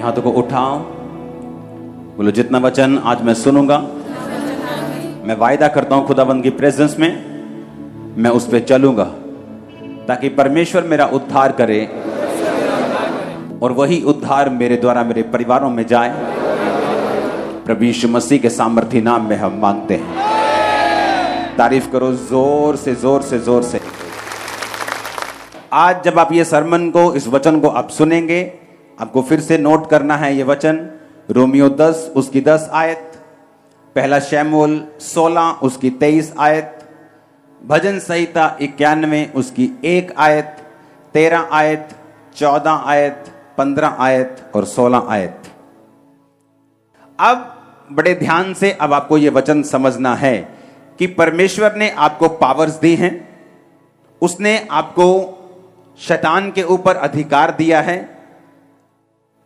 हाथों को उठाओ, बोलो जितना वचन आज मैं सुनूंगा, मैं वायदा करता हूं खुदाबंद की प्रेजेंस में मैं उस पर चलूंगा, ताकि परमेश्वर मेरा उद्धार करे और वही उद्धार मेरे द्वारा मेरे परिवारों में जाए। प्रभु यीशु मसीह के सामर्थी नाम में हम मांगते हैं। तारीफ करो जोर से जोर से जोर से। आज जब आप ये सरमन को, इस वचन को आप सुनेंगे, आपको फिर से नोट करना है ये वचन। रोमियो 10 उसकी 10 आयत, पहला शमूएल 16 उसकी 23 आयत, भजन संहिता 91 उसकी 1 आयत, 13 आयत, 14 आयत, 15 आयत और 16 आयत। अब बड़े ध्यान से अब आपको यह वचन समझना है कि परमेश्वर ने आपको पावर्स दी हैं, उसने आपको शैतान के ऊपर अधिकार दिया है,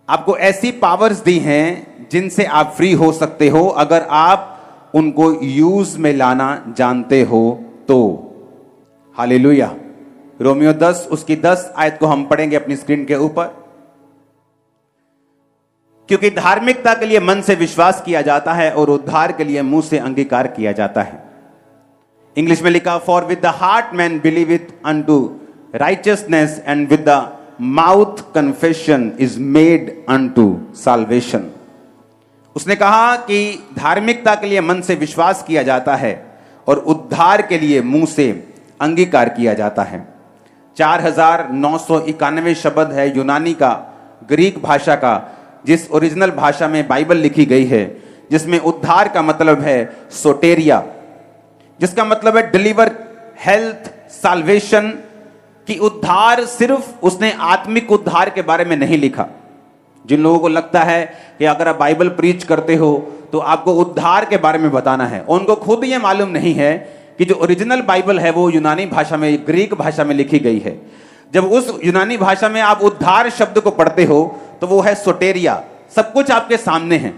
आपको ऐसी पावर्स दी हैं जिनसे आप फ्री हो सकते हो अगर आप उनको यूज में लाना जानते हो तो। हालेलुया। रोमियो 10 उसकी 10 आयत को हम पढ़ेंगे अपनी स्क्रीन के ऊपर। क्योंकि धार्मिकता के लिए मन से विश्वास किया जाता है और उद्धार के लिए मुंह से अंगीकार किया जाता है। इंग्लिश में लिखा, for with the heart man believeth unto righteousness and with the mouth confession is made unto salvation। उसने कहा कि धार्मिकता के लिए मन से विश्वास किया जाता है और उद्धार के लिए मुंह से अंगीकार किया जाता है। 4991 शब्द है यूनानी का, ग्रीक भाषा का, जिस ओरिजिनल भाषा में बाइबल लिखी गई है, जिसमें उद्धार का मतलब है सोटेरिया, जिसका मतलब है डिलीवर, हेल्थ, साल्वेशन। कि उद्धार सिर्फ उसने आत्मिक उद्धार के बारे में नहीं लिखा। जिन लोगों को लगता है कि अगर आप बाइबल प्रीच करते हो तो आपको उद्धार के बारे में बताना है, उनको खुद ये मालूम नहीं है कि जो ओरिजिनल बाइबल है वो यूनानी भाषा में, ग्रीक भाषा में लिखी गई है। जब उस यूनानी भाषा में आप उद्धार शब्द को पढ़ते हो तो वो है सोटेरिया। सब कुछ आपके सामने है,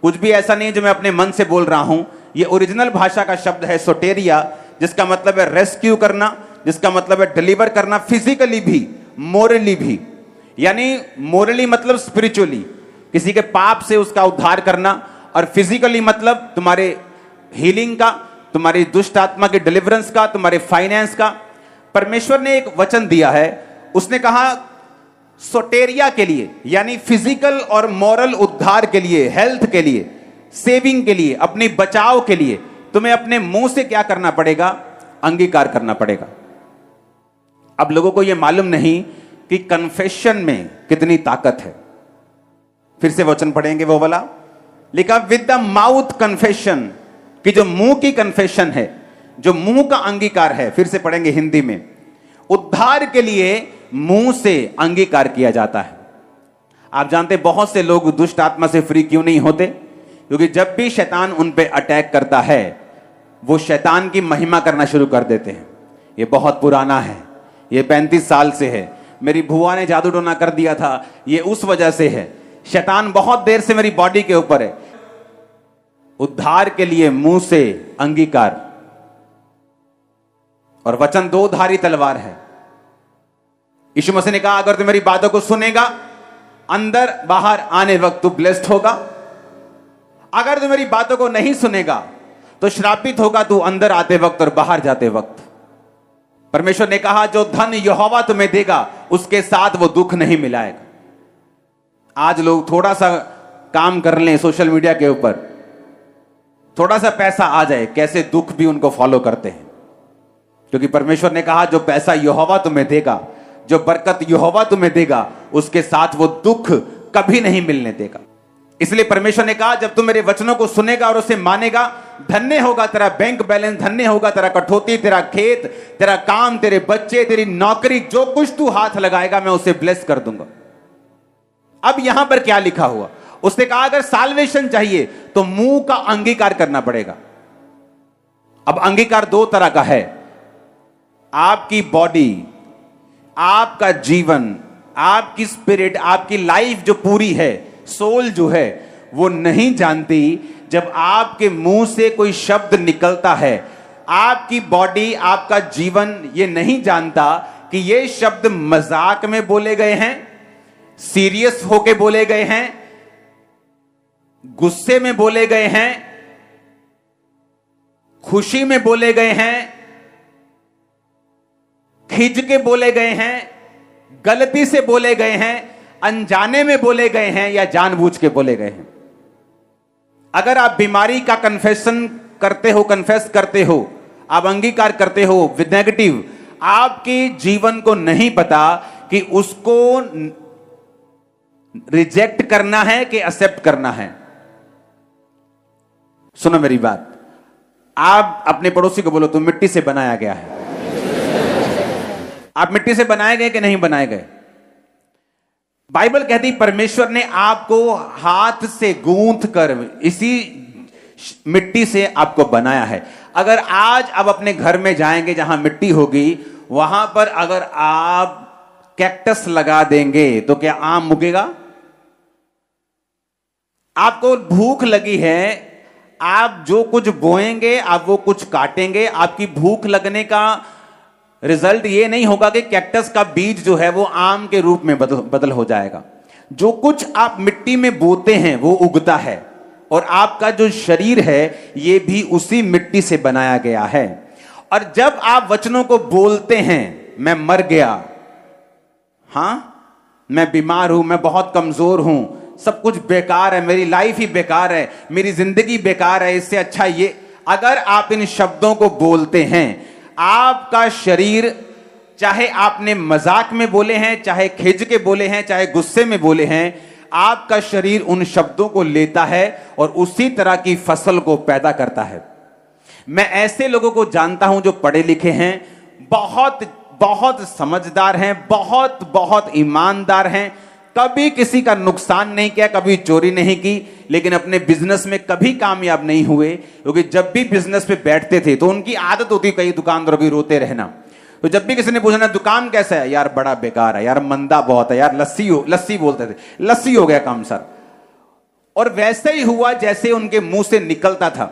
कुछ भी ऐसा नहीं जो मैं अपने मन से बोल रहा हूं। ये ओरिजिनल भाषा का शब्द है सोटेरिया, जिसका मतलब है रेस्क्यू करना, जिसका मतलब है डिलीवर करना, फिजिकली भी, मोरली भी। यानी मोरली मतलब स्पिरिचुअली, किसी के पाप से उसका उद्धार करना, और फिजिकली मतलब तुम्हारे हीलिंग का, तुम्हारी दुष्ट आत्मा के डिलीवरेंस का, तुम्हारे फाइनेंस का। परमेश्वर ने एक वचन दिया है, उसने कहा सोटेरिया के लिए, यानी फिजिकल और मॉरल उद्धार के लिए, हेल्थ के लिए, सेविंग के लिए, अपने बचाव के लिए तुम्हें अपने मुंह से क्या करना पड़ेगा? अंगीकार करना पड़ेगा। अब लोगों को यह मालूम नहीं कि कन्फेशन में कितनी ताकत है। फिर से वचन पढ़ेंगे वो वाला, लिखा विद द माउथ कन्फेशन, कि जो मुंह की कन्फेशन है, जो मुंह का अंगीकार है। फिर से पढ़ेंगे हिंदी में, उद्धार के लिए मुंह से अंगीकार किया जाता है। आप जानते बहुत से लोग दुष्ट आत्मा से फ्री क्यों नहीं होते? क्योंकि जब भी शैतान उन पे अटैक करता है वो शैतान की महिमा करना शुरू कर देते हैं। ये बहुत पुराना है, ये 35 साल से है, मेरी बुआ ने जादू टोना कर दिया था, ये उस वजह से है, शैतान बहुत देर से मेरी बॉडी के ऊपर है। उद्धार के लिए मुंह से अंगीकार, और वचन दो धारी तलवार है। यीशु मसीह ने कहा अगर तू मेरी बातों को सुनेगा, अंदर बाहर आने वक्त तू ब्लेस्ड होगा। अगर तू मेरी बातों को नहीं सुनेगा तो श्रापित होगा तू अंदर आते वक्त और बाहर जाते वक्त। परमेश्वर ने कहा जो धन यहोवा तुम्हें देगा उसके साथ वो दुख नहीं मिलाएगा। आज लोग थोड़ा सा काम कर लें सोशल मीडिया के ऊपर, थोड़ा सा पैसा आ जाए, कैसे दुख भी उनको फॉलो करते हैं। क्योंकि परमेश्वर ने कहा जो पैसा यहोवा तुम्हें देगा, जो बरकत यहोवा तुम्हें देगा, उसके साथ वो दुख कभी नहीं मिलने देगा। इसलिए परमेश्वर ने कहा जब तुम मेरे वचनों को सुनेगा और उसे मानेगा, धन्य होगा तेरा बैंक बैलेंस, धन्य होगा तेरा कठौती, तेरा खेत, तेरा काम, तेरे बच्चे, तेरी नौकरी, जो कुछ तू हाथ लगाएगा मैं उसे ब्लेस कर दूंगा। अब यहां पर क्या लिखा हुआ? उसने कहा अगर साल्वेशन चाहिए तो मुंह का अंगीकार करना पड़ेगा। अब अंगीकार दो तरह का है। आपकी बॉडी, आपका जीवन, आपकी स्पिरिट, आपकी लाइफ जो पूरी है, सोल जो है, वो नहीं जानती जब आपके मुंह से कोई शब्द निकलता है। आपकी बॉडी, आपका जीवन ये नहीं जानता कि ये शब्द मजाक में बोले गए हैं, सीरियस होके बोले गए हैं, गुस्से में बोले गए हैं, खुशी में बोले गए हैं, खिंच के बोले गए हैं, गलती से बोले गए हैं, अनजाने में बोले गए हैं या जानबूझ के बोले गए हैं। अगर आप बीमारी का कन्फेस करते हो, आप अंगीकार करते हो विद नेगेटिव, आपके जीवन को नहीं पता कि उसको रिजेक्ट करना है कि एक्सेप्ट करना है। सुनो मेरी बात, आप अपने पड़ोसी को बोलो तुम मिट्टी से बनाया गया है। आप मिट्टी से बनाए गए कि नहीं बनाए गए? बाइबल कहती परमेश्वर ने आपको हाथ से गूंथ कर इसी मिट्टी से आपको बनाया है। अगर आज आप अपने घर में जाएंगे जहां मिट्टी होगी, वहां पर अगर आप कैक्टस लगा देंगे तो क्या आम उगेगा? आपको भूख लगी है, आप जो कुछ बोएंगे आप वो कुछ काटेंगे। आपकी भूख लगने का रिजल्ट ये नहीं होगा कि कैक्टस का बीज जो है वो आम के रूप में बदल हो जाएगा। जो कुछ आप मिट्टी में बोते हैं वो उगता है, और आपका जो शरीर है ये भी उसी मिट्टी से बनाया गया है। और जब आप वचनों को बोलते हैं, मैं मर गया, हां मैं बीमार हूं, मैं बहुत कमजोर हूं, सब कुछ बेकार है, मेरी लाइफ ही बेकार है, मेरी जिंदगी बेकार है, इससे अच्छा ये, अगर आप इन शब्दों को बोलते हैं, आपका शरीर, चाहे आपने मजाक में बोले हैं, चाहे खिंच के बोले हैं, चाहे गुस्से में बोले हैं, आपका शरीर उन शब्दों को लेता है और उसी तरह की फसल को पैदा करता है। मैं ऐसे लोगों को जानता हूं जो पढ़े लिखे हैं, बहुत बहुत समझदार हैं, बहुत बहुत ईमानदार हैं, कभी किसी का नुकसान नहीं किया, कभी चोरी नहीं की, लेकिन अपने बिजनेस में कभी कामयाब नहीं हुए, क्योंकि जब भी बिजनेस पे बैठते थे तो उनकी आदत होती कई दुकानदारों की रोते रहना। तो जब भी किसी ने पूछना दुकान कैसा है, यार बड़ा बेकार है, यार मंदा बहुत है, यार लस्सी बोलते थे, लस्सी हो गया काम सर। और वैसे ही हुआ जैसे उनके मुंह से निकलता था।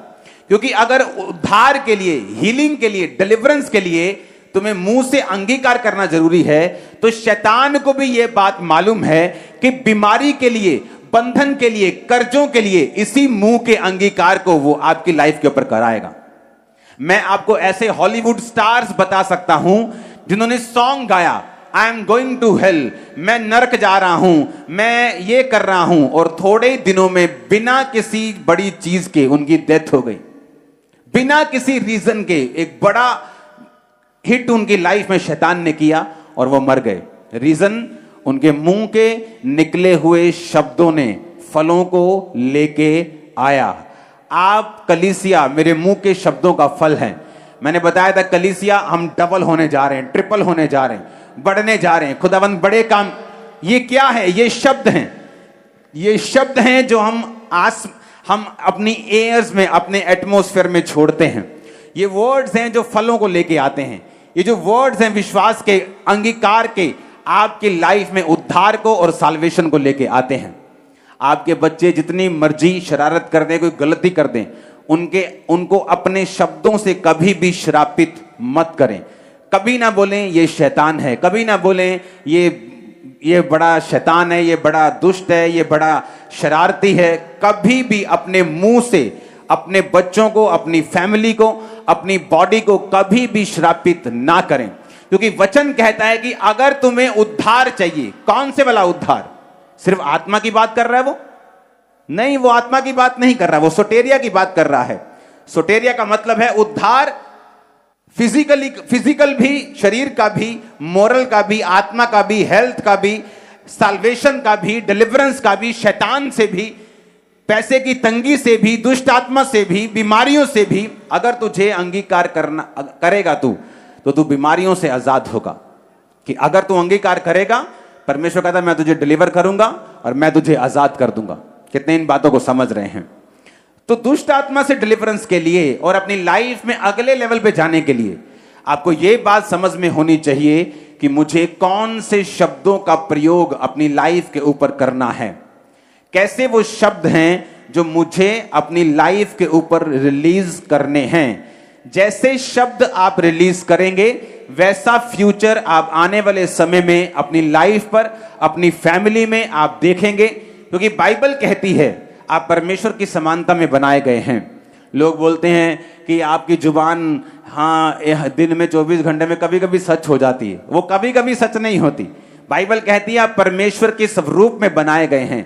क्योंकि अगर उद्धार के लिए, हीलिंग के लिए, डिलीवरेंस के लिए तुम्हें मुंह से अंगीकार करना जरूरी है, तो शैतान को भी यह बात मालूम है कि बीमारी के लिए, बंधन के लिए, कर्जों के लिए इसी मुंह के अंगीकार को वो आपकी लाइफ के ऊपर कराएगा। मैं आपको ऐसे हॉलीवुड स्टार्स बता सकता हूं जिन्होंने सॉन्ग गाया, I am going to hell, मैं नरक जा रहा हूं, मैं ये कर रहा हूं, और थोड़े दिनों में बिना किसी बड़ी चीज के उनकी डेथ हो गई, बिना किसी रीजन के। एक बड़ा हिट उनकी लाइफ में शैतान ने किया और वो मर गए। रीजन, उनके मुंह के निकले हुए शब्दों ने फलों को लेके आया। आप कलीसिया मेरे मुंह के शब्दों का फल हैं। मैंने बताया था कलीसिया हम डबल होने जा रहे हैं, ट्रिपल होने जा रहे हैं, बढ़ने जा रहे हैं, खुदावंद बड़े काम। ये क्या है? ये शब्द हैं, ये शब्द हैं जो हम अपनी एयर्स में, अपने एटमॉस्फेयर में छोड़ते हैं। ये वर्ड्स हैं जो फलों को लेके आते हैं। ये जो वर्ड्स हैं विश्वास के, अंगीकार के, आपकी लाइफ में उद्धार को और साल्वेशन को लेके आते हैं। आपके बच्चे जितनी मर्जी शरारत कर दें, कोई गलती कर दें, उनको अपने शब्दों से कभी भी श्रापित मत करें। कभी ना बोलें ये शैतान है, कभी ना बोलें ये बड़ा शैतान है, ये बड़ा दुष्ट है, ये बड़ा शरारती है। कभी भी अपने मुंह से अपने बच्चों को, अपनी फैमिली को, अपनी बॉडी को कभी भी श्रापित ना करें। क्योंकि वचन कहता है कि अगर तुम्हें उद्धार चाहिए, कौन से वाला उद्धार? सिर्फ आत्मा की बात कर रहा है वो? नहीं, वो आत्मा की बात नहीं कर रहा, वो सोटेरिया की बात कर रहा है। सोटेरिया का मतलब है उद्धार, फिजिकल भी, शरीर का भी, मोरल का भी, आत्मा का भी, हेल्थ का भी, साल्वेशन का भी, डिलीवरेंस का भी, शैतान से भी, पैसे की तंगी से भी, दुष्ट आत्मा से भी, बीमारियों से भी। अगर तुझे अंगीकार करेगा तो तू बीमारियों से आजाद होगा। कि अगर तू अंगीकार करेगा, परमेश्वर कहता है मैं तुझे डिलीवर करूंगा और मैं तुझे आजाद कर दूंगा। कितने इन बातों को समझ रहे हैं? तो दुष्ट आत्मा से डिलीवरेंस के लिए और अपनी लाइफ में अगले लेवल पे जाने के लिए आपको यह बात समझ में होनी चाहिए कि मुझे कौन से शब्दों का प्रयोग अपनी लाइफ के ऊपर करना है। कैसे वो शब्द हैं जो मुझे अपनी लाइफ के ऊपर रिलीज करने हैं। जैसे शब्द आप रिलीज करेंगे, वैसा फ्यूचर आप आने वाले समय में अपनी लाइफ पर, अपनी फैमिली में आप देखेंगे। क्योंकि बाइबल कहती है आप परमेश्वर की समानता में बनाए गए हैं। लोग बोलते हैं कि आपकी जुबान दिन में 24 घंटे में कभी कभी सच हो जाती है। वो कभी कभी सच नहीं होती। बाइबल कहती है आप परमेश्वर के स्वरूप में बनाए गए हैं।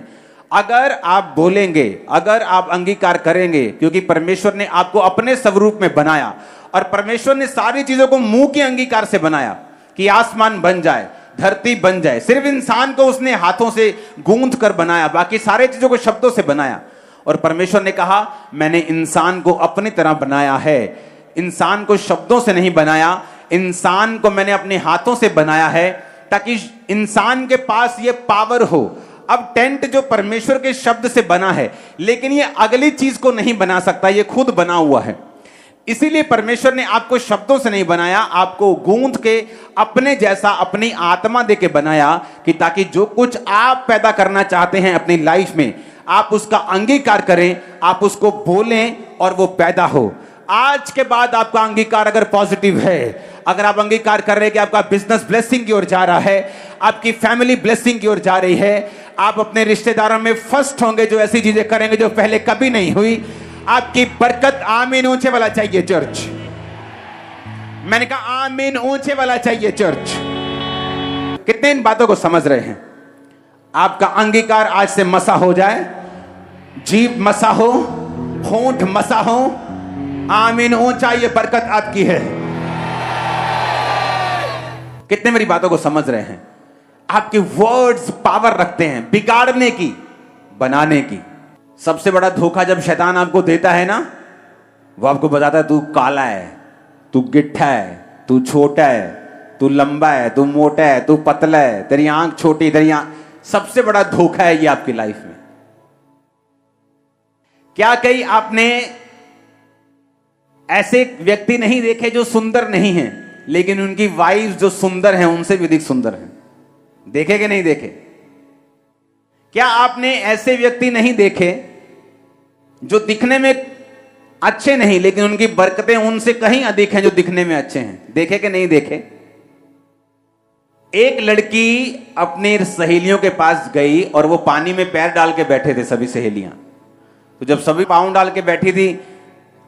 अगर आप बोलेंगे, अगर आप अंगीकार करेंगे, क्योंकि परमेश्वर ने आपको अपने स्वरूप में बनाया और परमेश्वर ने सारी चीजों को मुंह के अंगीकार से बनाया कि आसमान बन जाए, धरती बन जाए। सिर्फ इंसान को उसने हाथों से गूंथ कर बनाया, बाकी सारे चीजों को शब्दों से बनाया। और परमेश्वर ने कहा मैंने इंसान को अपनी तरह बनाया है। इंसान को शब्दों से नहीं बनाया, इंसान को मैंने अपने हाथों से बनाया है ताकि इंसान के पास ये पावर हो। अब टेंट जो परमेश्वर के शब्द से बना है, लेकिन ये अगली चीज को नहीं बना सकता, ये खुद बना हुआ है। इसीलिए परमेश्वर ने आपको शब्दों से नहीं बनाया, आपको गूंथ के अपने जैसा अपनी आत्मा दे के बनाया कि ताकि जो कुछ आप पैदा करना चाहते हैं अपनी लाइफ में, आप उसका अंगीकार करें, आप उसको बोलें और वो पैदा हो। आज के बाद आपका अंगीकार अगर पॉजिटिव है, अगर आप अंगीकार कर रहे हैं कि आपका बिजनेस ब्लेसिंग की ओर जा रहा है, आपकी फैमिली ब्लेसिंग की ओर जा रही है, आप अपने रिश्तेदारों में फर्स्ट होंगे, जो ऐसी चीजें करेंगे जो पहले कभी नहीं हुई, आपकी बरकत। आमीन ऊंचे वाला चाहिए चर्च। मैंने कहा आमीन ऊंचे वाला चाहिए चर्च। कितने इन बातों को समझ रहे हैं? आपका अंगीकार आज से मसा हो जाए, जीभ मसा हो, होंठ मसा हो। आमीन ऊंचा, ये बरकत आपकी है। कितने मेरी बातों को समझ रहे हैं? आपके वर्ड्स पावर रखते हैं बिगाड़ने की, बनाने की। सबसे बड़ा धोखा जब शैतान आपको देता है ना, वो आपको बताता है तू काला है, तू गिट्ठा है, तू छोटा है, तू लंबा है, तू मोटा है, तू पतला है, तेरी आंख छोटी, तेरी आंख। सबसे बड़ा धोखा है ये आपकी लाइफ में। क्या कहीं आपने ऐसे व्यक्ति नहीं देखे जो सुंदर नहीं हैं, लेकिन उनकी वाइफ जो सुंदर हैं उनसे भी अधिक सुंदर हैं? देखे कि नहीं देखे? क्या आपने ऐसे व्यक्ति नहीं देखे जो दिखने में अच्छे नहीं, लेकिन उनकी बरकतें उनसे कहीं अधिक हैं जो दिखने में अच्छे हैं? देखे कि नहीं देखे? एक लड़की अपनी सहेलियों के पास गई और वो पानी में पैर डाल के बैठे थे सभी सहेलियां। तो जब सभी पांव डाल के बैठी थी,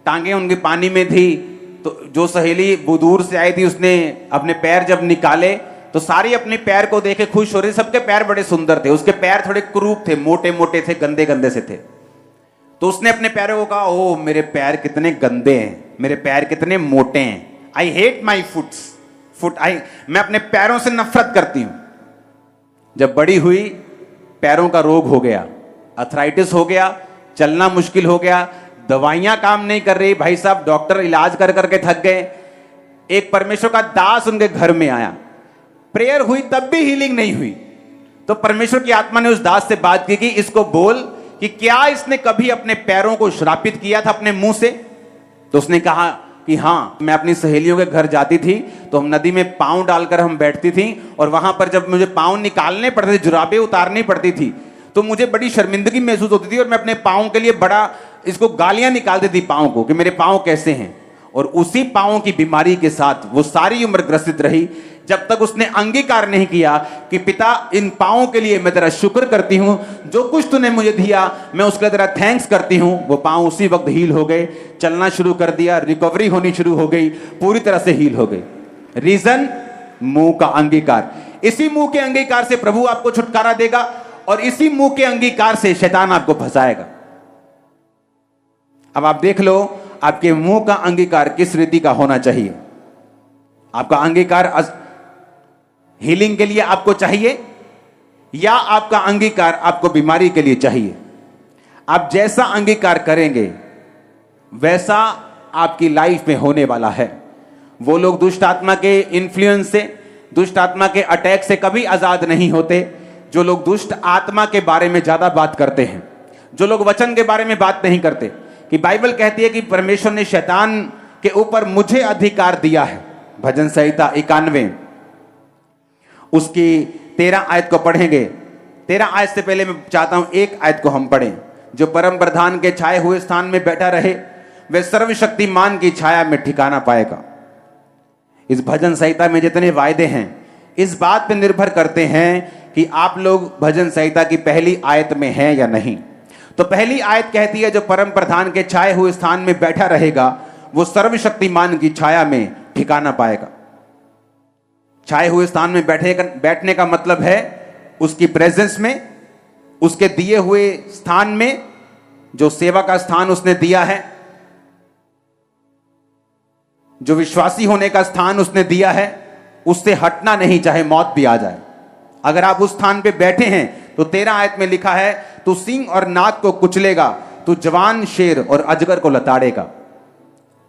टांगे उनकी पानी में थी, तो जो सहेली दूर से आई थी उसने अपने पैर जब निकाले तो सारी अपने पैर को देखे खुश हो रही। सबके पैर बड़े सुंदर थे, उसके पैर थोड़े क्रूप थे, मोटे मोटे थे, गंदे गंदे से थे। तो उसने अपने पैरों को कहा, ओ मेरे पैर कितने गंदे हैं, मेरे पैर कितने मोटे हैं। आई हेट माई मैं अपने पैरों से नफरत करती हूं। जब बड़ी हुई, पैरों का रोग हो गया, अर्थराइटिस हो गया, चलना मुश्किल हो गया, दवाइयां काम नहीं कर रही। भाई साहब डॉक्टर इलाज कर करके थक गए। एक परमेश्वर का दास उनके घर में आया, प्रेयर हुई तब भी हीलिंग नहीं हुई। तो परमेश्वर की आत्मा ने उस दास से बात की कि इसको बोल कि क्या इसने कभी अपने पैरों को श्रापित किया था अपने मुंह से? तो उसने कहा कि हाँ, मैं अपनी सहेलियों के घर जाती थी तो हम नदी में पांव डालकर हम बैठती थी, और वहां पर जब मुझे पांव निकालने पड़ते थे, जुराबें उतारनी पड़ती थी, तो मुझे बड़ी शर्मिंदगी महसूस होती थी और मैं अपने पांव के लिए बड़ा इसको गालियां निकालती थी पांव को कि मेरे पांव कैसे हैं। और उसी पांव की बीमारी के साथ वो सारी उम्र ग्रसित रही, जब तक उसने अंगीकार नहीं किया कि पिता इन पांवों के लिए मैं तेरा शुक्र करती हूं, जो कुछ तूने मुझे दिया मैं उसके लिए तेरा थैंक्स करती हूं। वो पांव उसी वक्त हील हो गए, चलना शुरू कर दिया, रिकवरी होनी शुरू हो गई, पूरी तरह से हील हो गई। रीजन, मुंह का अंगीकार। इसी मुंह के अंगीकार से प्रभु आपको छुटकारा देगा और इसी मुंह के अंगीकार से शैतान आपको फंसाएगा। अब आप देख लो आपके मुंह का अंगीकार किस रीति का होना चाहिए। आपका अंगीकार हीलिंग के लिए आपको चाहिए या आपका अंगीकार आपको बीमारी के लिए चाहिए? आप जैसा अंगीकार करेंगे वैसा आपकी लाइफ में होने वाला है। वो लोग दुष्ट आत्मा के इन्फ्लुएंस से, दुष्ट आत्मा के अटैक से कभी आजाद नहीं होते जो लोग दुष्ट आत्मा के बारे में ज्यादा बात करते हैं, जो लोग वचन के बारे में बात नहीं करते। कि बाइबल कहती है कि परमेश्वर ने शैतान के ऊपर मुझे अधिकार दिया है। भजन संहिता 91 उसकी 13 आयत को पढ़ेंगे। 13 आयत से पहले मैं चाहता हूं एक आयत को हम पढ़ें। जो परम प्रधान के छाए हुए स्थान में बैठा रहे वह सर्वशक्तिमान की छाया में ठिकाना पाएगा। इस भजन संहिता में जितने वायदे हैं इस बात पर निर्भर करते हैं कि आप लोग भजन संहिता की पहली आयत में हैं या नहीं। तो पहली आयत कहती है जो परम प्रधान के छाए हुए स्थान में बैठा रहेगा वो सर्वशक्तिमान की छाया में ठिकाना पाएगा। छाए हुए स्थान में बैठने का मतलब है उसकी प्रेजेंस में, उसके दिए हुए स्थान में, जो सेवा का स्थान उसने दिया है, जो विश्वासी होने का स्थान उसने दिया है, उससे हटना नहीं चाहे मौत भी आ जाए। अगर आप उस स्थान पे बैठे हैं तो 13 आयत में लिखा है तू सिंह और नाग को कुचलेगा, तू जवान शेर और अजगर को लताड़ेगा।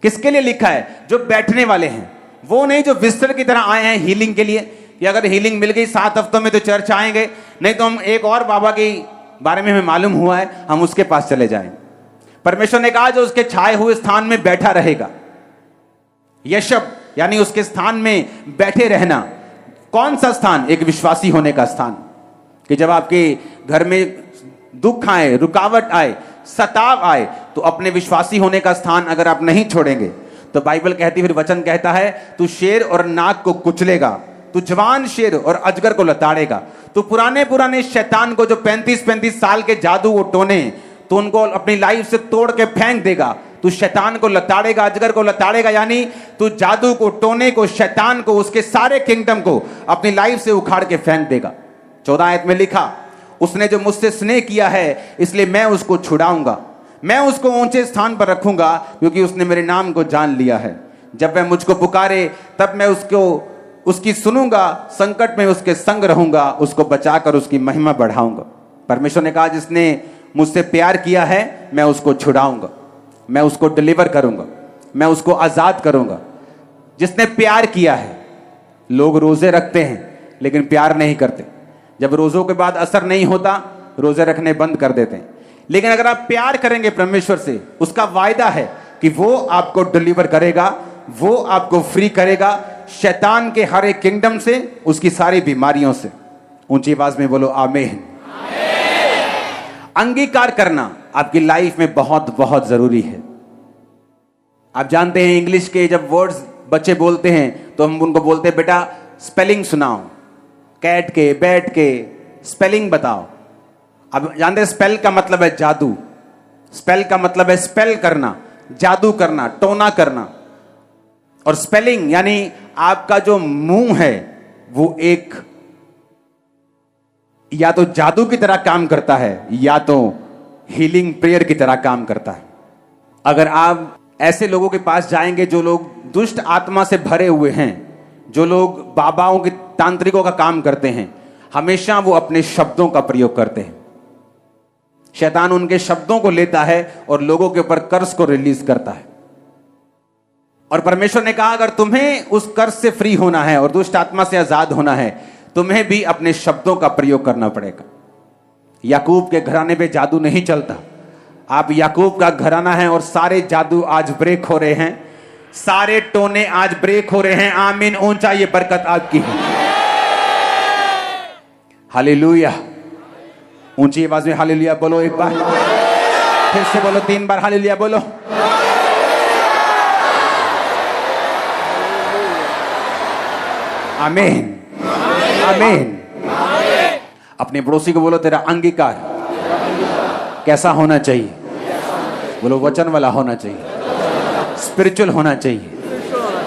किसके लिए लिखा है? जो बैठने वाले हैं, वो नहीं जो विजिटर की तरह आए हैं हीलिंग के लिए कि अगर हीलिंग मिल गई 7 हफ्तों में तो चर्च आएंगे, नहीं तो हम एक और बाबा के बारे में हमें मालूम हुआ है हम उसके पास चले जाएंगे। परमेश्वर ने कहा जो उसके छाए हुए स्थान में बैठा रहेगा। यह शब्द यानी उसके स्थान में बैठे रहना। कौन सा स्थान? एक विश्वासी होने का स्थान, कि जब आपके घर में दुख आए, रुकावट आए, सताव आए, तो अपने विश्वासी होने का स्थान अगर आप नहीं छोड़ेंगे तो बाइबल कहती, फिर वचन कहता है तू शेर और नाग को कुचलेगा, तू जवान शेर और अजगर को लताड़ेगा। तो पुराने शैतान को जो 35-35 साल के जादू वो टोने, तो उनको अपनी लाइफ से तोड़ के फेंक देगा। तू शैतान को लताड़ेगा, अजगर को लताड़ेगा, यानी तू जादू को, टोने को, शैतान को, उसके सारे किंगडम को अपनी लाइफ से उखाड़ के फेंक देगा। 14 आयत में लिखा, उसने जो मुझसे स्नेह किया है इसलिए मैं उसको छुड़ाऊंगा, मैं उसको ऊंचे स्थान पर रखूंगा क्योंकि उसने मेरे नाम को जान लिया है। जब वह मुझको पुकारे तब मैं उसकी सुनूंगा, संकट में उसके संग रहूंगा, उसको बचाकर उसकी महिमा बढ़ाऊंगा। परमेश्वर ने कहा जिसने मुझसे प्यार किया है मैं उसको छुड़ाऊंगा, मैं उसको डिलीवर करूंगा, मैं उसको आजाद करूंगा। जिसने प्यार किया है। लोग रोजे रखते हैं लेकिन प्यार नहीं करते। जब रोजों के बाद असर नहीं होता रोजे रखने बंद कर देते हैं। लेकिन अगर आप प्यार करेंगे परमेश्वर से, उसका वायदा है कि वो आपको डिलीवर करेगा, वो आपको फ्री करेगा शैतान के हर एक किंगडम से, उसकी सारी बीमारियों से। ऊंची आवाज में बोलो आमीन। अंगीकार करना आपकी लाइफ में बहुत बहुत जरूरी है। आप जानते हैं इंग्लिश के जब वर्ड्स बच्चे बोलते हैं तो हम उनको बोलते हैं बेटा स्पेलिंग सुनाओ, कैट के, बैट के स्पेलिंग बताओ। अब जानते हैं स्पेल का मतलब है जादू, स्पेल का मतलब है स्पेल करना, जादू करना, टोना करना। और स्पेलिंग यानी आपका जो मुंह है वो एक या तो जादू की तरह काम करता है या तो हीलिंग प्रेयर की तरह काम करता है। अगर आप ऐसे लोगों के पास जाएंगे जो लोग दुष्ट आत्मा से भरे हुए हैं, जो लोग बाबाओं के, तांत्रिकों का काम करते हैं, हमेशा वो अपने शब्दों का प्रयोग करते हैं। शैतान उनके शब्दों को लेता है और लोगों के ऊपर कर्ज को रिलीज करता है। और परमेश्वर ने कहा अगर तुम्हें उस कर्ज से फ्री होना है और दुष्ट आत्मा से आजाद होना है, तुम्हें भी अपने शब्दों का प्रयोग करना पड़ेगा। याकूब के घराने पे जादू नहीं चलता। आप याकूब का घराना है और सारे जादू आज ब्रेक हो रहे हैं, सारे टोने आज ब्रेक हो रहे हैं। आमीन। ऊंचा ये बरकत आपकी है। हालेलुया। ऊंची आवाज में हालेलुया बोलो एक बार, फिर से बोलो 3 बार हालेलुया बोलो। आमीन आमीन। अपने पड़ोसी को बोलो तेरा अंगीकार कैसा होना चाहिए? बोलो वचन वाला होना चाहिए, स्पिरिचुअल होना चाहिए,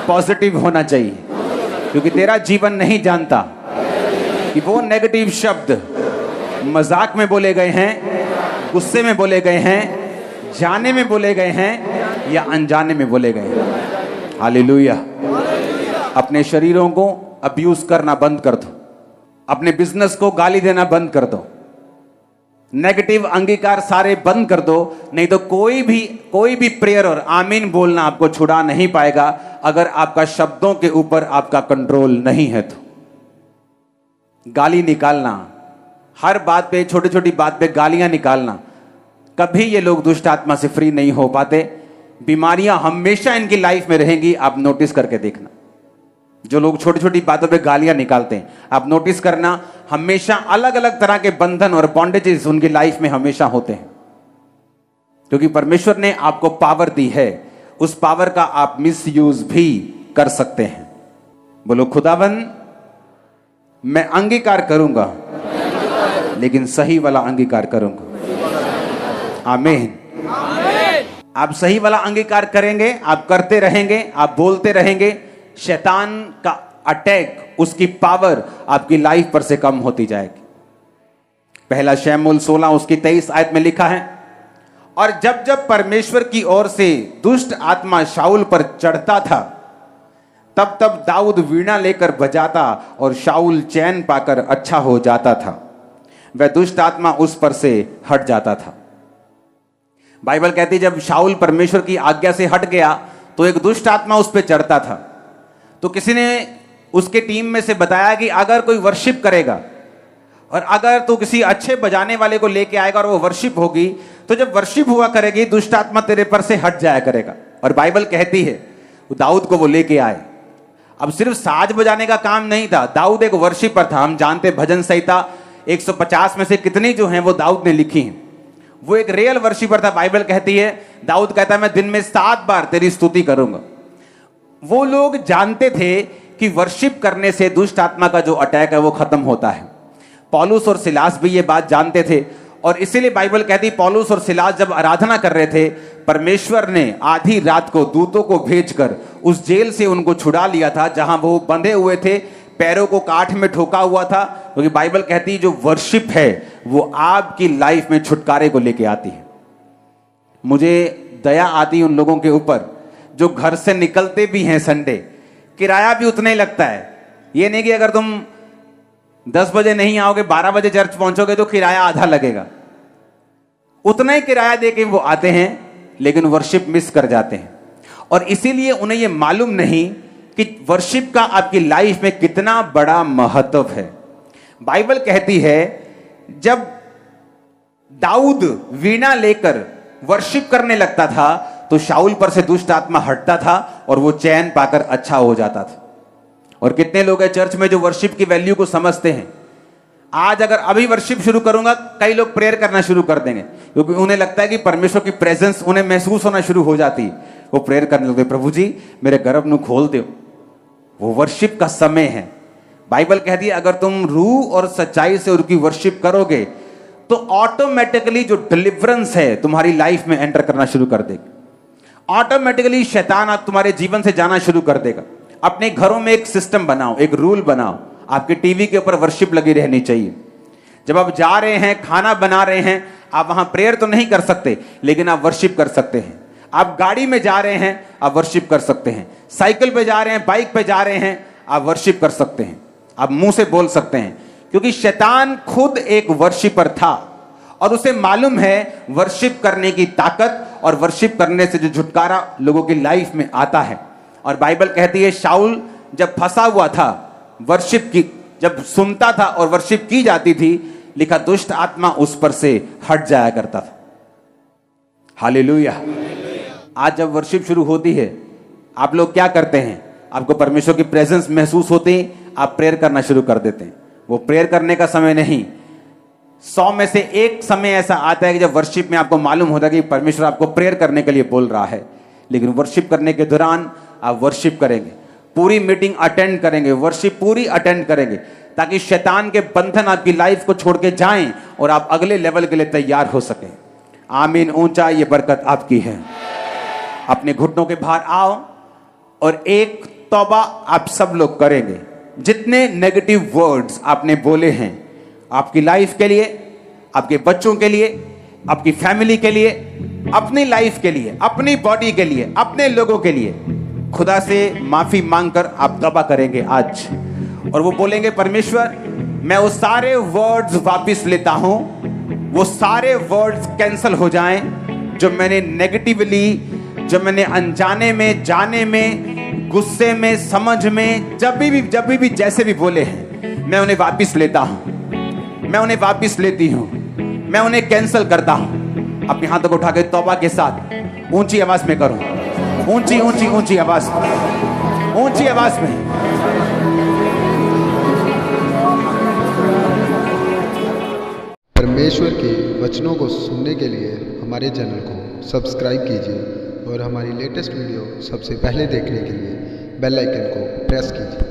पॉजिटिव होना चाहिए, क्योंकि तेरा जीवन नहीं जानता कि वो नेगेटिव शब्द मजाक में बोले गए हैं, गुस्से में बोले गए हैं, जाने में बोले गए हैं या अनजाने में बोले गए हैं। हालेलुया। अपने शरीरों को अब्यूज करना बंद कर दो, अपने बिजनेस को गाली देना बंद कर दो, नेगेटिव अंगीकार सारे बंद कर दो, नहीं तो कोई भी प्रेयर और आमीन बोलना आपको छुड़ा नहीं पाएगा अगर आपका शब्दों के ऊपर आपका कंट्रोल नहीं है। तो गाली निकालना, हर बात पे, छोटी छोटी बात पे गालियां निकालना, कभी ये लोग दुष्ट आत्मा से फ्री नहीं हो पाते। बीमारियां हमेशा इनकी लाइफ में रहेंगी। आप नोटिस करके देखना, जो लोग छोटी छोटी बातों पे गालियां निकालते हैं, आप नोटिस करना, हमेशा अलग अलग तरह के बंधन और बॉन्डेजेस उनकी लाइफ में हमेशा होते हैं। क्योंकि परमेश्वर ने आपको पावर दी है, उस पावर का आप मिस यूज भी कर सकते हैं। बोलो खुदावन मैं अंगीकार करूंगा लेकिन सही वाला अंगीकार करूंगा। आमीन। आप सही वाला अंगीकार करेंगे, आप करते रहेंगे, आप बोलते रहेंगे, शैतान का अटैक, उसकी पावर आपकी लाइफ पर से कम होती जाएगी। पहला शमूएल 16 उसकी 23 आयत में लिखा है, और जब जब परमेश्वर की ओर से दुष्ट आत्मा शाऊल पर चढ़ता था, तब तब दाऊद वीणा लेकर बजाता और शाऊल चैन पाकर अच्छा हो जाता था। वह दुष्ट आत्मा उस पर से हट जाता था। बाइबल कहती है जब शाऊल परमेश्वर की आज्ञा से हट गया तो एक दुष्ट आत्मा उस पर चढ़ता था। तो किसी ने उसके टीम में से बताया कि अगर कोई वर्शिप करेगा और अगर तू किसी अच्छे बजाने वाले को लेके आएगा और वो वर्शिप होगी, तो जब वर्शिप हुआ करेगी दुष्ट आत्मा तेरे पर से हट जाया करेगा। और बाइबल कहती है दाऊद को वो लेके आए। अब सिर्फ साज बजाने का काम नहीं था, दाऊद एक वर्शिपर था। हम जानते भजन संहिता 150 में से कितनी जो हैं वो दाऊद ने लिखी हैं। वो एक रियल वर्शिपर था। बाइबल कहती है, दाऊद कहता है मैं दिन में 7 बार तेरी स्तुति करूंगा। वो लोग जानते थे कि वर्शिप करने से दुष्ट आत्मा का जो अटैक है वो खत्म होता है। पौलुस और सिलास भी ये बात जानते थे, और इसीलिए बाइबल कहती पौलुस और सिलास जब आराधना कर रहे थे, परमेश्वर ने आधी रात को दूतों को भेजकर उस जेल से उनको छुड़ा लिया था जहां वो बंधे हुए थे, पैरों को काठ में ठोका हुआ था। क्योंकि बाइबल कहती है जो वर्शिप है वो आपकी लाइफ में छुटकारे को लेके आती है। मुझे दया आती है उन लोगों के ऊपर जो घर से निकलते भी हैं संडे, किराया भी उतना ही लगता है। ये नहीं कि अगर तुम 10 बजे नहीं आओगे 12 बजे चर्च पहुंचोगे तो किराया आधा लगेगा। उतना ही किराया देके वो आते हैं लेकिन वर्शिप मिस कर जाते हैं। और इसीलिए उन्हें ये मालूम नहीं कि वर्शिप का आपकी लाइफ में कितना बड़ा महत्व है। बाइबल कहती है जब दाऊद वीणा लेकर वर्शिप करने लगता था तो शाऊल पर से दुष्ट आत्मा हटता था और वो चैन पाकर अच्छा हो जाता था। और कितने लोग हैं चर्च में जो वर्शिप की वैल्यू को समझते हैं। आज अगर अभी वर्शिप शुरू करूंगा, कई लोग प्रेयर करना शुरू कर देंगे क्योंकि उन्हें लगता है कि परमेश्वर की प्रेजेंस उन्हें महसूस होना शुरू हो जाती है। वो प्रेयर करने लगते, प्रभु जी मेरे गर्भ ਨੂੰ खोल दो। वो वर्शिप का समय है। बाइबल कहती है अगर तुम रूह और सच्चाई से उनकी वर्शिप करोगे तो ऑटोमेटिकली जो डिलीवरेंस है तुम्हारी लाइफ में एंटर करना शुरू कर देगा। ऑटोमेटिकली शैतान आप तुम्हारे जीवन से जाना शुरू कर देगा। अपने घरों में एक सिस्टम बनाओ, एक रूल बनाओ, आपके टीवी के ऊपर वर्शिप लगी रहनी चाहिए। जब आप जा रहे हैं, खाना बना रहे हैं, आप वहां प्रेयर तो नहीं कर सकते लेकिन आप वर्शिप कर सकते हैं। आप गाड़ी में जा रहे हैं, आप वर्शिप कर सकते हैं। साइकिल पे जा रहे हैं, बाइक पे जा रहे हैं, आप वर्शिप कर सकते हैं। आप मुंह से बोल सकते हैं क्योंकि शैतान खुद एक वर्शिपर था और उसे मालूम है वर्शिप करने की ताकत और वर्शिप करने से जो छुटकारा लोगों की लाइफ में आता है। और बाइबल कहती है शाऊल जब फंसा हुआ था, वर्शिप की जब सुनता था और वर्शिप की जाती थी, लिखा दुष्ट आत्मा उस पर से हट जाया करता था। हालेलुया। आज जब वर्शिप शुरू होती है आप लोग क्या करते हैं? आपको परमेश्वर की प्रेजेंस महसूस होती है, आप प्रेयर करना शुरू कर देते हैं। वो प्रेयर करने का समय नहीं, 100 में से 1 समय ऐसा आता है कि जब वर्शिप में आपको मालूम होता है कि परमेश्वर आपको प्रेयर करने के लिए बोल रहा है। लेकिन वर्शिप करने के दौरान आप वर्शिप करेंगे, पूरी मीटिंग अटेंड करेंगे, वर्शिप पूरी अटेंड करेंगे ताकि शैतान के बंधन आपकी लाइफ को छोड़ के जाएं और आप अगले लेवल के लिए तैयार हो सकें। आमीन। ऊंचा ये बरकत आपकी है। अपने घुटनों के बाहर आओ और एक तौबा आप सब लोग करेंगे। जितने नेगेटिव वर्ड्स आपने बोले हैं आपकी लाइफ के लिए, आपके बच्चों के लिए, आपकी फैमिली के लिए, अपनी लाइफ के लिए, अपनी बॉडी के लिए, अपने लोगों के लिए, खुदा से माफी मांगकर आप तौबा करेंगे आज। और वो बोलेंगे परमेश्वर मैं वो सारे वर्ड्स वापस लेता हूं, वो सारे वर्ड्स कैंसल हो जाएं जो मैंने नेगेटिवली, जो मैंने अनजाने में, जाने में, गुस्से में, समझ में, जब भी जैसे भी बोले हैं मैं उन्हें वापस लेता हूं, मैं उन्हें वापस लेती हूं, मैं उन्हें कैंसल करता हूं। अपने हाथों को उठा के तौबा के साथ ऊंची आवाज में करो, ऊंची ऊंची ऊंची आवाज में, ऊंची आवाज में। परमेश्वर के वचनों को सुनने के लिए हमारे चैनल को सब्सक्राइब कीजिए और हमारी लेटेस्ट वीडियो सबसे पहले देखने के लिए बेल आइकन को प्रेस कीजिए।